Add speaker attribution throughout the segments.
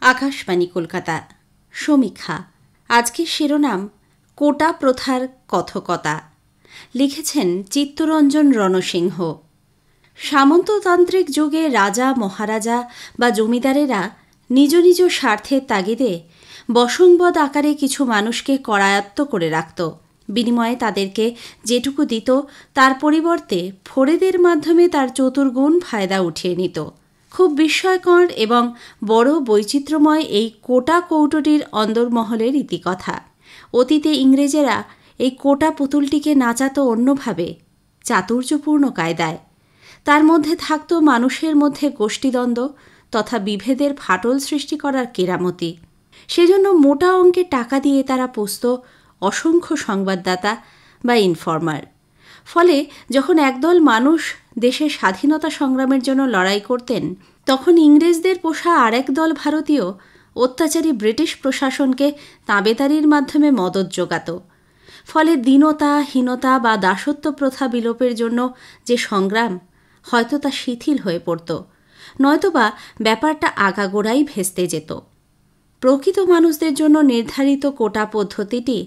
Speaker 1: আকাশবাণী কলকাতা। সমীক্ষা। আজকের শিরোনাম কোটা প্রথার কথকতা। লিখেছেন চিত্তরঞ্জন রণসিংহ। সামন্ততান্ত্রিক যুগে রাজা মহারাজা বা জমিদারেরা নিজ নিজ স্বার্থের তাগিদে বশংবদ আকারে কিছু মানুষকে করায়ত্ত করে রাখত। বিনিময়ে তাদেরকে যেটুকু দিত তার পরিবর্তে ফোরেদের মাধ্যমে তার চতুর্গুণ ফায়দা উঠিয়ে নিত। খুব বিস্ময়কর এবং বড় বৈচিত্র্যময় এই কোটা কৌটোটির অন্দরমহলের ইতিকথা। অতীতে ইংরেজেরা এই কোটা পুতুলটিকে নাচাত অন্যভাবে, চাতুর্যপূর্ণ কায়দায়। তার মধ্যে থাকত মানুষের মধ্যে গোষ্ঠীদ্বন্দ্ব তথা বিভেদের ফাটল সৃষ্টি করার কেরামতি। সেজন্য মোটা অঙ্কের টাকা দিয়ে তারা পুষত অসংখ্য সংবাদদাতা বা ইনফর্মার। ফলে যখন একদল মানুষ দেশের স্বাধীনতা সংগ্রামের জন্য লড়াই করতেন, তখন ইংরেজদের পোষা আরেক দল ভারতীয় অত্যাচারী ব্রিটিশ প্রশাসনকে তাবেদারির মাধ্যমে মদত জোগাত। ফলে দীনতা, হীনতা বা দাসত্ব প্রথা বিলোপের জন্য যে সংগ্রাম, হয়তো তা শিথিল হয়ে পড়ত, নয়তোবা ব্যাপারটা আগাগোড়াই ভেস্তে যেত। প্রকৃত মানুষদের জন্য নির্ধারিত কোটা পদ্ধতিটি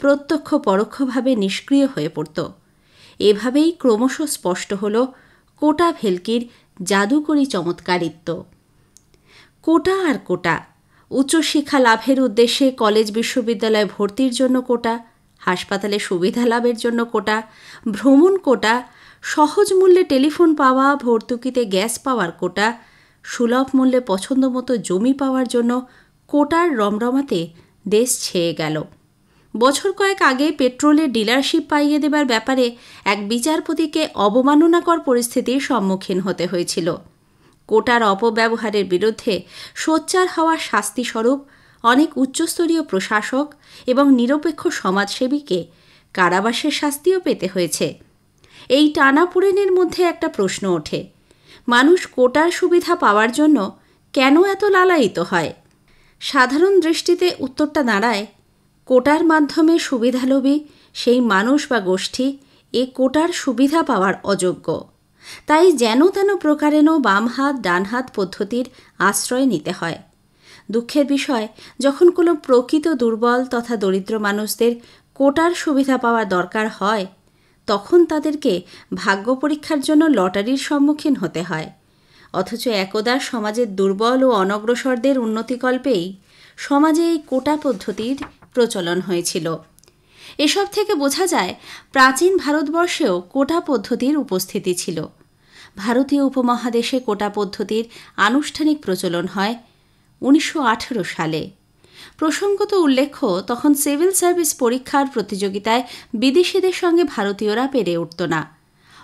Speaker 1: প্রত্যক্ষ পরোক্ষভাবে নিষ্ক্রিয় হয়ে পড়ত। এভাবেই ক্রমশ স্পষ্ট হল কোটা ভেলকির জাদুকরী চমৎকারিত্ব। কোটা আর কোটা। উচ্চশিক্ষা লাভের উদ্দেশ্যে কলেজ বিশ্ববিদ্যালয়ে ভর্তির জন্য কোটা, হাসপাতালে সুবিধা লাভের জন্য কোটা, ভ্রমণ কোটা, সহজ মূল্যে টেলিফোন পাওয়া, ভর্তুকিতে গ্যাস পাওয়ার কোটা, সুলভ মূল্যে পছন্দমতো জমি পাওয়ার জন্য কোটার রমরমাতে দেশ ছেয়ে গেল। বছর কয়েক আগে পেট্রোলের ডিলারশিপ পাইয়ে দেবার ব্যাপারে এক বিচারপতিকে অবমাননাকর পরিস্থিতির সম্মুখীন হতে হয়েছিল। কোটার অপব্যবহারের বিরুদ্ধে সোচ্চার হওয়ার শাস্তিস্বরূপ অনেক উচ্চস্তরীয় প্রশাসক এবং নিরপেক্ষ সমাজসেবীকে কারাবাসের শাস্তিও পেতে হয়েছে। এই টানাপোড়েনের মধ্যে একটা প্রশ্ন ওঠে, মানুষ কোটার সুবিধা পাওয়ার জন্য কেন এত লালায়িত হয়? সাধারণ দৃষ্টিতে উত্তরটা দাঁড়ায়, কোটার মাধ্যমে সুবিধালোভী সেই মানুষ বা গোষ্ঠী এ কোটার সুবিধা পাওয়ার অযোগ্য। তাই যেন তেন প্রকারেণ বাম হাত ডান হাত পদ্ধতির আশ্রয় নিতে হয়। দুঃখের বিষয়, যখন কোনো প্রকৃত দুর্বল তথা দরিদ্র মানুষদের কোটার সুবিধা পাওয়ার দরকার হয়, তখন তাদেরকে ভাগ্য পরীক্ষার জন্য লটারির সম্মুখীন হতে হয়। অথচ একদা সমাজের দুর্বল ও অনগ্রসরদের উন্নতিকল্পেই সমাজে এই কোটা পদ্ধতির প্রচলন হয়েছিল। এসব থেকে বোঝা যায় প্রাচীন ভারতবর্ষেও কোটা পদ্ধতির উপস্থিতি ছিল। ভারতীয় উপমহাদেশে কোটা পদ্ধতির আনুষ্ঠানিক প্রচলন হয় 1918 সালে। প্রসঙ্গত উল্লেখ্য, তখন সিভিল সার্ভিস পরীক্ষার প্রতিযোগিতায় বিদেশিদের সঙ্গে ভারতীয়রা পেরে উঠত না।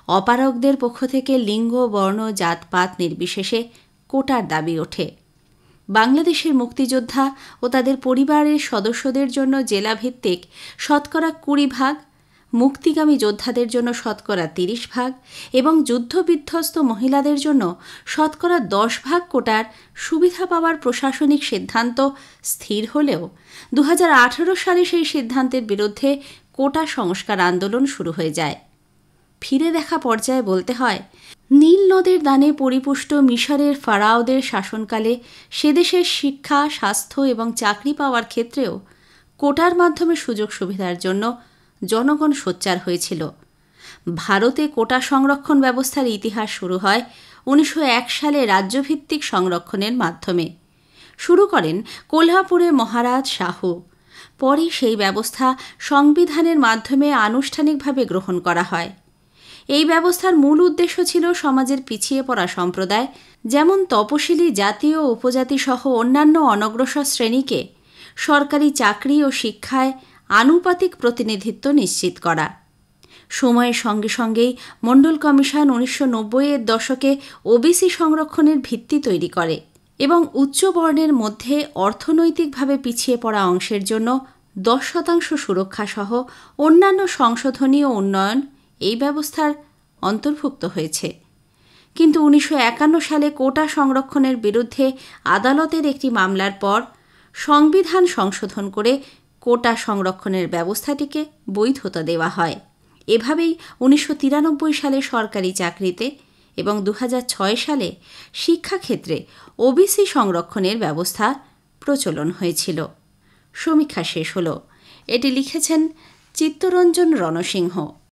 Speaker 1: অপারগদের পক্ষ থেকে লিঙ্গ, বর্ণ, জাতপাত নির্বিশেষে কোটার দাবি ওঠে। বাংলাদেশের মুক্তিযোদ্ধা ও তাদের পরিবারের সদস্যদের জন্য জেলাভিত্তিক শতকরা 20%, মুক্তিগামী যোদ্ধাদের জন্য শতকরা 30% এবং যুদ্ধবিধ্বস্ত মহিলাদের জন্য শতকরা 10% কোটার সুবিধা পাওয়ার প্রশাসনিক সিদ্ধান্ত স্থির হলেও 2018 সালে সেই সিদ্ধান্তের বিরুদ্ধে কোটা সংস্কার আন্দোলন শুরু হয়ে যায়। ফিরে দেখা পর্যায়ে বলতে হয়, নীল নদের দানে পরিপুষ্ট মিশরের ফারাওদের শাসনকালে সেদেশের শিক্ষা, স্বাস্থ্য এবং চাকরি পাওয়ার ক্ষেত্রেও কোটার মাধ্যমে সুযোগ সুবিধার জন্য জনগণ সোচ্চার হয়েছিল। ভারতে কোটা সংরক্ষণ ব্যবস্থার ইতিহাস শুরু হয় 1901 সালে রাজ্যভিত্তিক সংরক্ষণের মাধ্যমে। শুরু করেন কোলহাপুরের মহারাজ শাহু। পরে সেই ব্যবস্থা সংবিধানের মাধ্যমে আনুষ্ঠানিকভাবে গ্রহণ করা হয়। এই ব্যবস্থার মূল উদ্দেশ্য ছিল সমাজের পিছিয়ে পড়া সম্প্রদায়, যেমন তপশিলি জাতি ও উপজাতি সহ অন্যান্য অনগ্রসর শ্রেণীকে সরকারি চাকরি ও শিক্ষায় আনুপাতিক প্রতিনিধিত্ব নিশ্চিত করা। সময়ের সঙ্গে সঙ্গেই মণ্ডল কমিশন 1990-এর দশকে ওবিসি সংরক্ষণের ভিত্তি তৈরি করে এবং উচ্চ বর্ণের মধ্যে অর্থনৈতিকভাবে পিছিয়ে পড়া অংশের জন্য 10% সুরক্ষা সহ অন্যান্য সংশোধনী ও উন্নয়ন এই ব্যবস্থার অন্তর্ভুক্ত হয়েছে। কিন্তু 1951 সালে কোটা সংরক্ষণের বিরুদ্ধে আদালতের একটি মামলার পর সংবিধান সংশোধন করে কোটা সংরক্ষণের ব্যবস্থাটিকে বৈধতা দেওয়া হয়। এভাবেই 1993 সালে সরকারি চাকরিতে এবং 2006 সালে শিক্ষাক্ষেত্রে ওবিসি সংরক্ষণের ব্যবস্থা প্রচলন হয়েছিল। সমীক্ষা শেষ হলো। এটি লিখেছেন চিত্তরঞ্জন রণসিংহ।